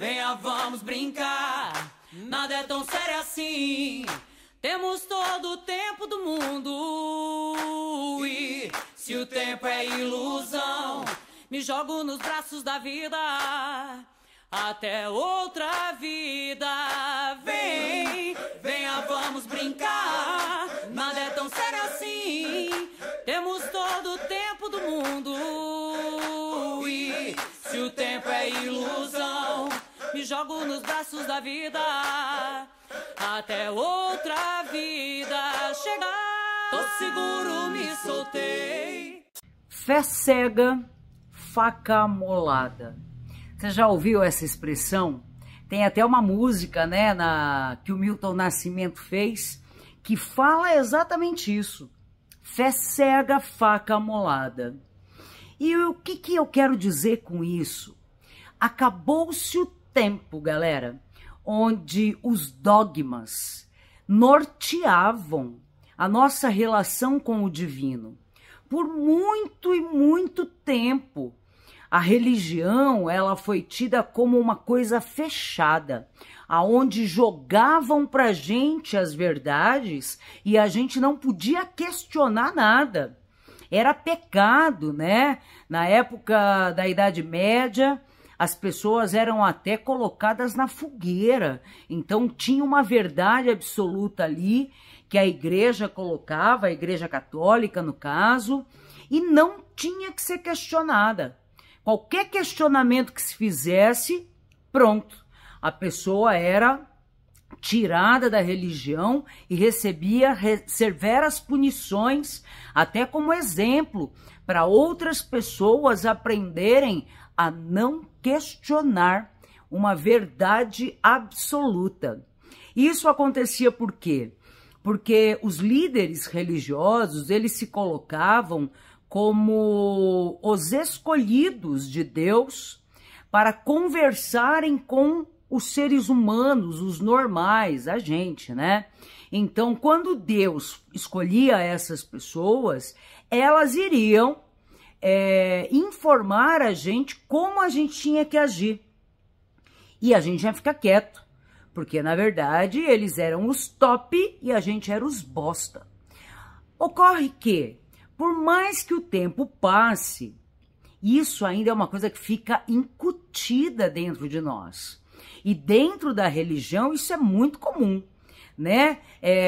venha, vamos brincar. Nada é tão sério assim. Temos todo o tempo do mundo. E se o tempo é ilusão, me jogo nos braços da vida, até outra vida. Vem, venha, vamos brincar. Nada é tão sério assim. Temos todo o tempo do mundo. E se o tempo é ilusão, me jogo nos braços da vida, até outra vida chegar. Tô seguro, me soltei. Fé cega, faca amolada. Você já ouviu essa expressão? Tem até uma música, né, que o Milton Nascimento fez, que fala exatamente isso. Fé cega, faca amolada. E o que eu quero dizer com isso? Acabou-se o tempo, galera, onde os dogmas norteavam a nossa relação com o divino. Por muito e muito tempo, a religião, ela foi tida como uma coisa fechada, aonde jogavam pra gente as verdades e a gente não podia questionar nada. Era pecado, né? Na época da Idade Média, as pessoas eram até colocadas na fogueira. Então tinha uma verdade absoluta ali que a igreja colocava, a igreja católica no caso, e não tinha que ser questionada. Qualquer questionamento que se fizesse, pronto, a pessoa era tirada da religião e recebia severas punições, até como exemplo para outras pessoas aprenderem a não questionar uma verdade absoluta. Isso acontecia por quê? Porque os líderes religiosos, eles se colocavam como os escolhidos de Deus para conversarem com os seres humanos, os normais, a gente, né? Então, quando Deus escolhia essas pessoas, elas iriam informar a gente como a gente tinha que agir. E a gente ia ficar quieto, porque, na verdade, eles eram os top e a gente era os bosta. Ocorre que, por mais que o tempo passe, isso ainda é uma coisa que fica incutida dentro de nós. E dentro da religião isso é muito comum, né?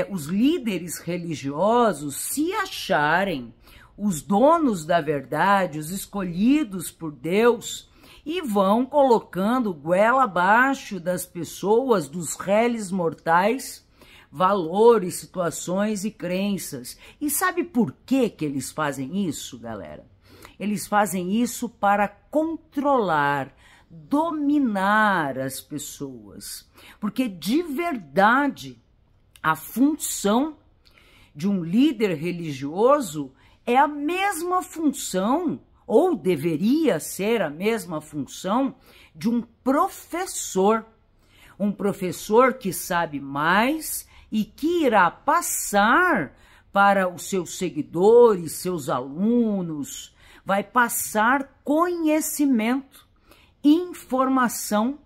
Os líderes religiosos se acharem os donos da verdade, os escolhidos por Deus, e vão colocando goela abaixo das pessoas, dos réis mortais, valores, situações e crenças. E sabe por que eles fazem isso, galera? Eles fazem isso para controlar, dominar as pessoas. Porque de verdade, a função de um líder religioso é a mesma função, ou deveria ser a mesma função, de um professor. Um professor que sabe mais e que irá passar para os seus seguidores, seus alunos, vai passar conhecimento, informação,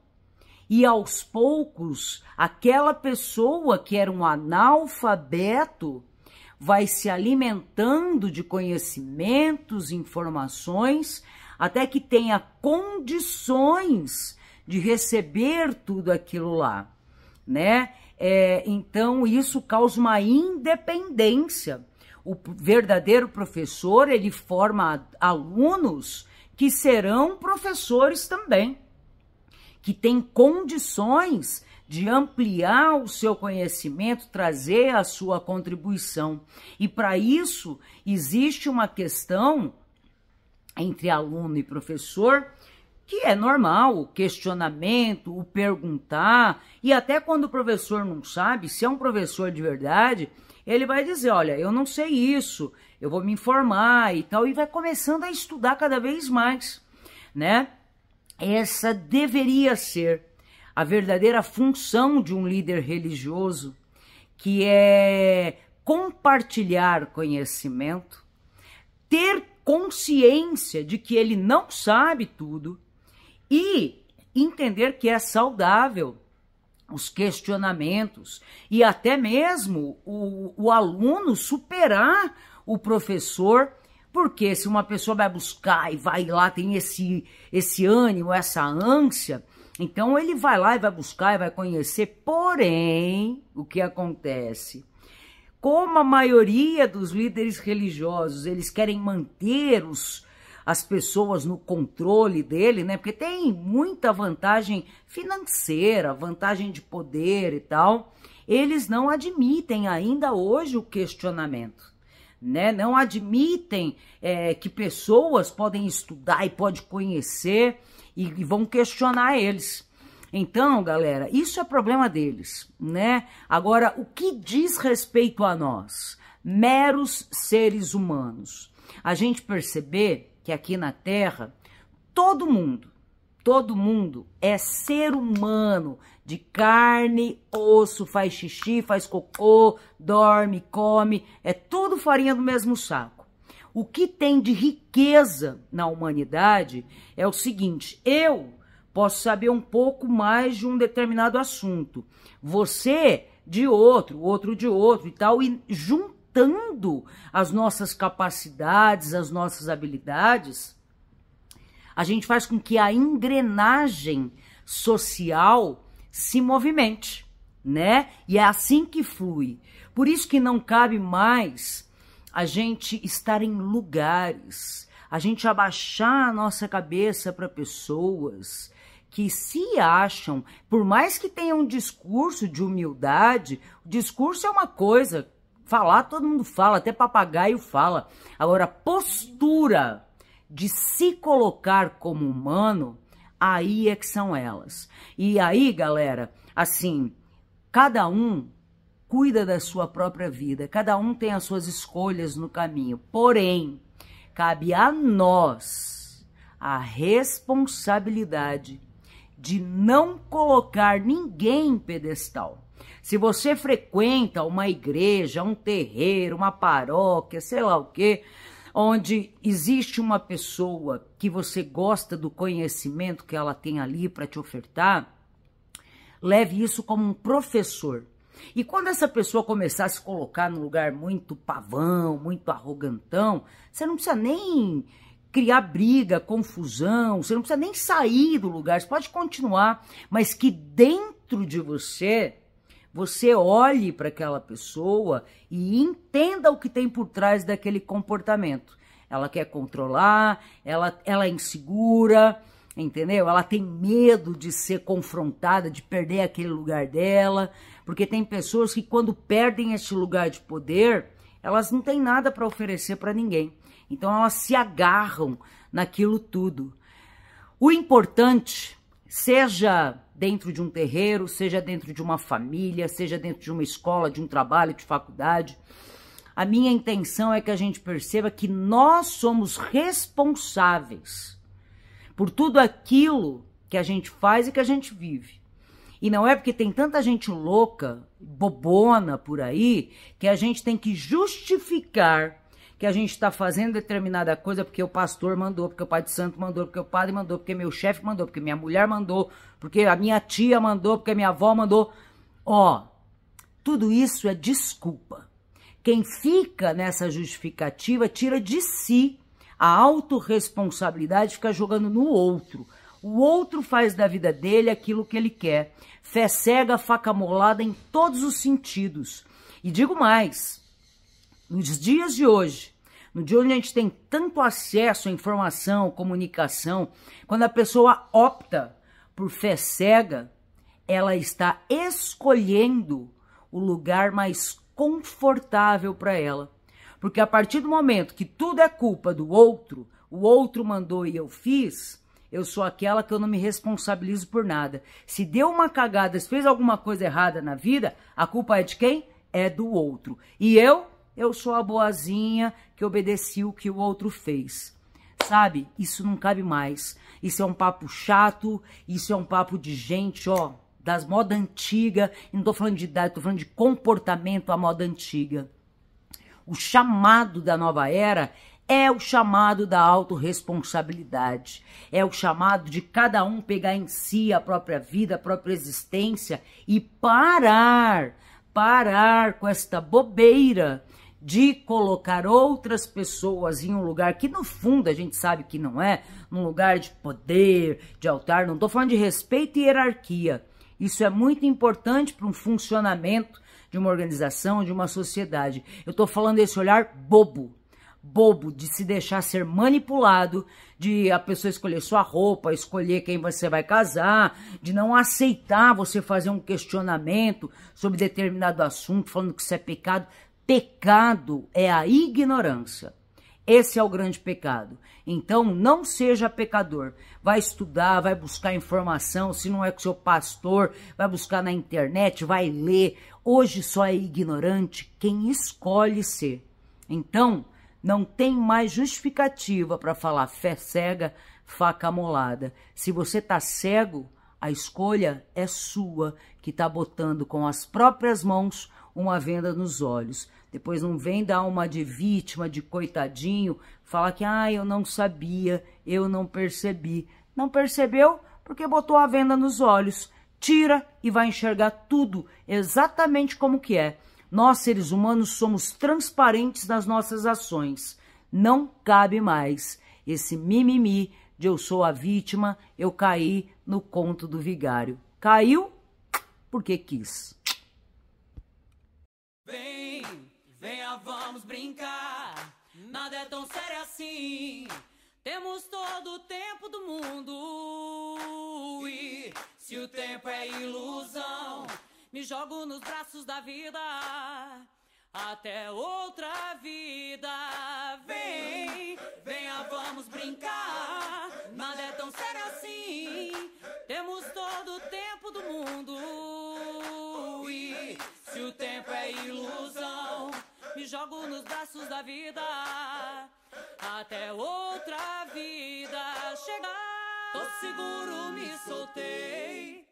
e aos poucos aquela pessoa que era um analfabeto vai se alimentando de conhecimentos, informações, até que tenha condições de receber tudo aquilo lá, né? Então isso causa uma independência. O verdadeiro professor, ele forma alunos que serão professores também, que têm condições de ampliar o seu conhecimento, trazer a sua contribuição. E para isso existe uma questão entre aluno e professor, que é normal, o questionamento, o perguntar, e até quando o professor não sabe, se é um professor de verdade, ele vai dizer, olha, eu não sei isso, eu vou me informar e tal, e vai começando a estudar cada vez mais, né? Essa deveria ser a verdadeira função de um líder religioso, que é compartilhar conhecimento, ter consciência de que ele não sabe tudo e entender que é saudável os questionamentos e até mesmo o aluno superar o professor, porque se uma pessoa vai buscar e vai lá, tem esse ânimo, essa ânsia, então ele vai lá e vai buscar e vai conhecer. Porém, o que acontece? Como a maioria dos líderes religiosos, eles querem manter as pessoas no controle dele, né? Porque tem muita vantagem financeira, vantagem de poder e tal. Eles não admitem ainda hoje o questionamento, né? Não admitem que pessoas podem estudar e podem conhecer e vão questionar eles. Então, galera, isso é problema deles, né? Agora, o que diz respeito a nós, meros seres humanos? A gente perceber que aqui na Terra, todo mundo é ser humano, de carne, osso, faz xixi, faz cocô, dorme, come, é tudo farinha do mesmo saco. O que tem de riqueza na humanidade é o seguinte: eu posso saber um pouco mais de um determinado assunto, você de outro, outro de outro e tal, e juntando as nossas capacidades, as nossas habilidades, a gente faz com que a engrenagem social se movimente, né? E é assim que flui. Por isso que não cabe mais a gente estar em lugares, a gente abaixar a nossa cabeça para pessoas que se acham, por mais que tenham um discurso de humildade, o discurso é uma coisa, falar todo mundo fala, até papagaio fala. Agora, postura de se colocar como humano, aí é que são elas. E aí, galera, assim, cada um cuida da sua própria vida, cada um tem as suas escolhas no caminho, porém, cabe a nós a responsabilidade de não colocar ninguém em pedestal. Se você frequenta uma igreja, um terreiro, uma paróquia, sei lá o quê, onde existe uma pessoa que você gosta do conhecimento que ela tem ali para te ofertar, leve isso como um professor. E quando essa pessoa começar a se colocar num lugar muito pavão, muito arrogantão, você não precisa nem criar briga, confusão, você não precisa nem sair do lugar, você pode continuar, mas que dentro de você olhe para aquela pessoa e entenda o que tem por trás daquele comportamento. Ela quer controlar, ela é insegura, entendeu? Ela tem medo de ser confrontada, de perder aquele lugar dela, porque tem pessoas que quando perdem esse lugar de poder, elas não têm nada para oferecer para ninguém. Então elas se agarram naquilo tudo. O importante, seja dentro de um terreiro, seja dentro de uma família, seja dentro de uma escola, de um trabalho, de faculdade, a minha intenção é que a gente perceba que nós somos responsáveis por tudo aquilo que a gente faz e que a gente vive. E não é porque tem tanta gente louca, bobona por aí, que a gente tem que justificar que a gente está fazendo determinada coisa porque o pastor mandou, porque o pai de santo mandou, porque o padre mandou, porque meu chefe mandou, porque minha mulher mandou, porque a minha tia mandou, porque minha avó mandou. Ó, tudo isso é desculpa. Quem fica nessa justificativa tira de si a autorresponsabilidade, fica jogando no outro. O outro faz da vida dele aquilo que ele quer. Fé cega, faca molada em todos os sentidos. E digo mais, nos dias de hoje, no dia onde a gente tem tanto acesso à informação, comunicação, quando a pessoa opta por fé cega, ela está escolhendo o lugar mais confortável para ela. Porque a partir do momento que tudo é culpa do outro, o outro mandou e eu fiz, eu sou aquela que eu não me responsabilizo por nada. Se deu uma cagada, se fez alguma coisa errada na vida, a culpa é de quem? É do outro. E eu sou a boazinha que obedeci o que o outro fez. Sabe? Isso não cabe mais. Isso é um papo chato, isso é um papo de gente, ó, das moda antiga. E não tô falando de idade, tô falando de comportamento à moda antiga. O chamado da nova era É o chamado da autorresponsabilidade. É o chamado de cada um pegar em si a própria vida, a própria existência e parar com esta bobeira de colocar outras pessoas em um lugar que no fundo a gente sabe que não é, num lugar de poder, de altar. Não estou falando de respeito e hierarquia. Isso é muito importante para um funcionamento de uma organização, de uma sociedade. Eu estou falando desse olhar bobo de se deixar ser manipulado, de a pessoa escolher sua roupa, escolher quem você vai casar, de não aceitar você fazer um questionamento sobre determinado assunto, falando que isso é pecado. Pecado é a ignorância. Esse é o grande pecado. Então, não seja pecador. Vai estudar, vai buscar informação. Se não é com o seu pastor, vai buscar na internet, vai ler. Hoje só é ignorante quem escolhe ser. Então, não tem mais justificativa para falar fé cega, faca amolada. Se você está cego, a escolha é sua, que está botando com as próprias mãos uma venda nos olhos. Depois não vem dar uma de vítima, de coitadinho, falar que eu não sabia, eu não percebi. Não percebeu porque botou a venda nos olhos. Tira e vai enxergar tudo exatamente como que é. Nós, seres humanos, somos transparentes nas nossas ações. Não cabe mais esse mimimi de eu sou a vítima, eu caí no conto do vigário. Caiu porque quis. Venha, vamos brincar. Nada é tão sério assim. Temos todo o tempo do mundo. E se o tempo é ilusão, me jogo nos braços da vida, até outra vida. Venha, vamos brincar. Nada é tão sério assim. Temos todo o tempo do mundo. E se o tempo é ilusão, me jogo nos braços da vida, até outra vida chegar. Tô seguro, me soltei.